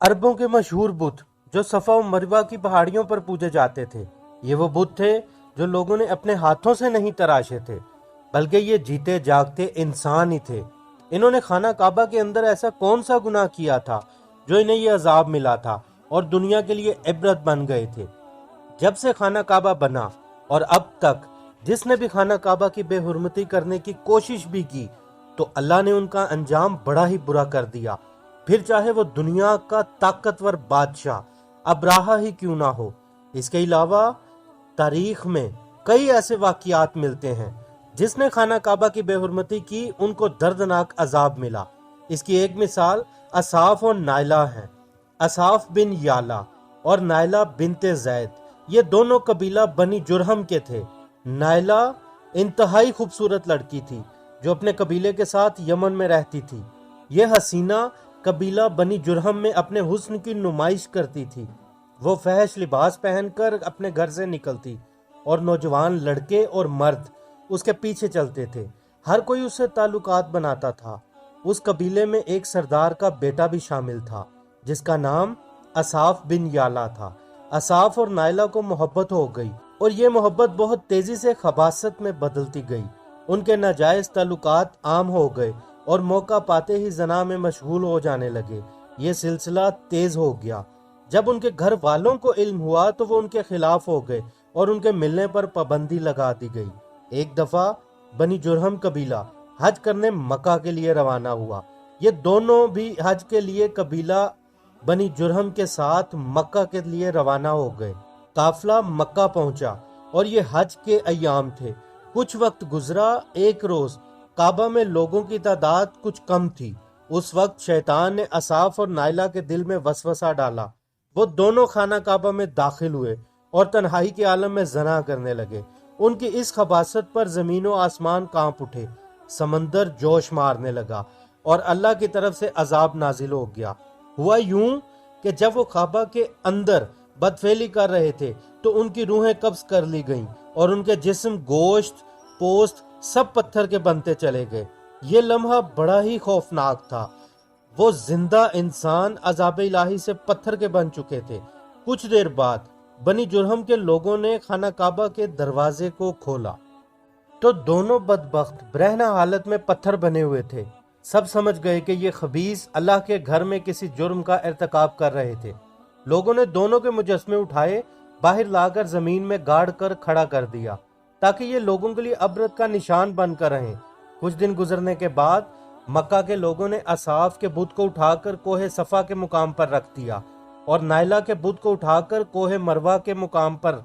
अरबों के मशहूर बुत जो सफा और मरवा की पहाड़ियों पर पूजे जाते थे, ये वो बुत थे जो लोगों ने अपने हाथों से नहीं तराशे थे, बल्कि ये जीते जागते इंसान ही थे। इन्होंने खाना काबा के अंदर ऐसा कौन सा गुनाह किया था जो इन्हें ये अजाब मिला था और दुनिया के लिए इबरत बन गए थे। जब से खाना काबा बना और अब तक जिसने भी खाना काबा की बेहुरमती करने की कोशिश भी की तो अल्लाह ने उनका अंजाम बड़ा ही बुरा कर दिया, फिर चाहे वो दुनिया का ताकतवर बादशाह अब्राहा ही क्यों ना हो। इसके अलावा तारीख में कई ऐसे वाकियात मिलते हैं जिसने खाना काबा की बेहुरमती की उनको दर्दनाक अजाब मिला। इसकी एक मिसाल असाफ और नायला है। असाफ बिन याला और नायला बिनते जैद ये दोनों कबीला बनी जुरहम के थे। नायला इंतहाई खूबसूरत लड़की थी जो अपने कबीले के साथ यमन में रहती थी। यह हसीना कबीला बनी जुरहम में अपने हुस्न की नुमाइश करती थी। वो फहश लिबास पहनकर अपने घर से निकलती और नौजवान लड़के और मर्द उसके पीछे चलते थे। हर कोई उससे ताल्लुकात बनाता था। उस कबीले में एक सरदार का बेटा भी शामिल था जिसका नाम असाफ बिन याला था। असाफ और नायला को मोहब्बत हो गई और ये मोहब्बत बहुत तेजी से खबासत में बदलती गई। उनके नाजायज ताल्लुकात आम हो गए और मौका पाते ही जना में मशगूल हो जाने लगे। ये सिलसिला तेज हो गया। जब उनके घर वालों को इल्म हुआ तो वो उनके खिलाफ हो गए और उनके मिलने पर पाबंदी लगा दी गई। एक दफा बनी जुरहम कबीला हज करने मक्का के लिए रवाना हुआ। ये दोनों भी हज के लिए कबीला बनी जुरहम के साथ मक्का के लिए रवाना हो गए। काफिला मक्का पहुंचा और ये हज के अय्याम थे। कुछ वक्त गुजरा, एक रोज काबा में लोगों की तादाद कुछ कम थी। उस वक्त शैतान ने असाफ और नायला के दिल में वसवसा डाला। वो दोनों खाना काबा में दाखिल हुए और तन्हाई के आलम में जना करने लगे। उनकी इस खबासत पर जमीन और आसमान कांप उठे, समंदर जोश मारने लगा और अल्लाह की तरफ से अजाब नाजिल हो गया। हुआ यूं कि जब वो काबा के अंदर बदफेली कर रहे थे तो उनकी रूहें कब्ज कर ली गईं और उनके जिस्म, गोश्त, पोस्त सब पत्थर के बनते चले गए। ये लम्हा बड़ा ही खौफनाक था। वो जिंदा इंसान अजाब इलाही से पत्थर के बन चुके थे। कुछ देर बाद बनी जुरहम के लोगों ने खाना काबा के दरवाजे को खोला तो दोनों बदबख्त ब्रहना हालत में पत्थर बने हुए थे। सब समझ गए कि ये खबीस अल्लाह के घर में किसी जुर्म का इर्तिकाब कर रहे थे। लोगों ने दोनों के मुजस्मे उठाए, बाहर लाकर जमीन में गाड़ कर खड़ा कर दिया ताकि ये लोगों के लिए अबरत का निशान बनकर रहें। कुछ दिन गुजरने के बाद मक्का के लोगों ने असाफ के बुत को उठाकर कोहे सफा के मुकाम पर रख दिया और नायला के बुत को उठाकर कोहे मरवा के मुकाम पर।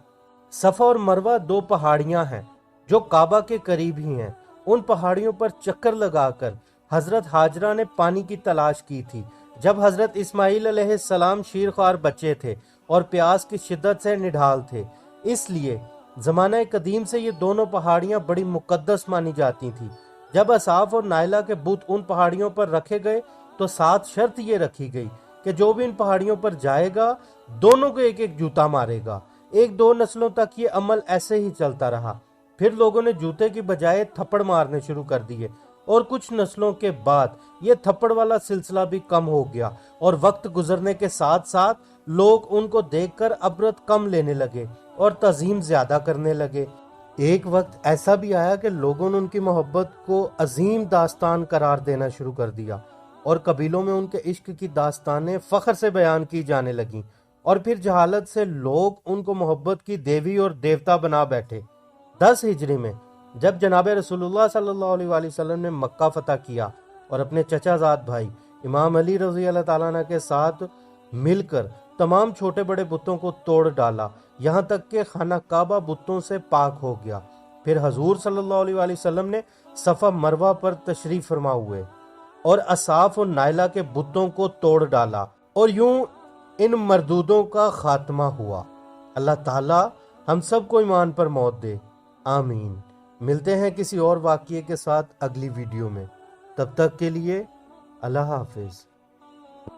सफा और मरवा दो पहाड़ियां हैं जो काबा के करीब ही हैं। उन पहाड़ियों पर चक्कर लगाकर हजरत हाजरा ने पानी की तलाश की थी। जब हजरत इस्माइल अलैहिस्सलाम शीरख्वार बच्चे थे और प्यास की शिद्दत से निढाल थे, इसलिए जमाना कदीम से ये दोनों पहाड़ियां बड़ी मुकद्दस मानी जाती थी। जब असाफ और नायला के बुत उन पहाड़ियों पर रखे गए तो साथ शर्त ये रखी गई कि जो भी इन पहाड़ियों पर जाएगा दोनों को एक एक जूता मारेगा। एक दो नस्लों तक ये अमल ऐसे ही चलता रहा। फिर लोगों ने जूते की बजाय थप्पड़ मारने शुरू कर दिए और कुछ नस्लों के बाद ये थप्पड़ वाला सिलसिला भी कम हो गया और वक्त गुजरने के साथ साथ लोग उनको देखकर अबरत कम लेने लगे और तज़ीम ज्यादा करने लगे। एक वक्त ऐसा भी आया कि लोगों ने उनकी मोहब्बत को अजीम दास्तान करार देना शुरू कर दिया और कबीलों में उनके इश्क की दास्तानें फख्र से बयान की जाने लगीं और फिर जहालत से लोग उनको मोहब्बत की देवी और देवता बना बैठे। 10 हिजरी में जब जनाब रसूलुल्लाह सल्लल्लाहु अलैहि वसल्लम ने मक्का फतह किया और अपने चचाजाद भाई इमाम अली रज़ी अल्लाह ताला अन्हु के साथ मिलकर तमाम छोटे बड़े बुतों को तोड़ डाला, यहाँ तक कि खाना काबा बुतों से पाक हो गया। फिर हजूर सल्लल्लाहु अलैहि वसल्लम ने सफा मरवा पर तशरीफ फरमा हुए और असाफ और नायला के बुतों को तोड़ डाला और यूं इन मरदूदों का खात्मा हुआ। अल्लाह ताला हम सब को ईमान पर मौत दे, आमीन। मिलते हैं किसी और वाक़ये के साथ अगली वीडियो में। तब तक के लिए अल्लाह हाफिज।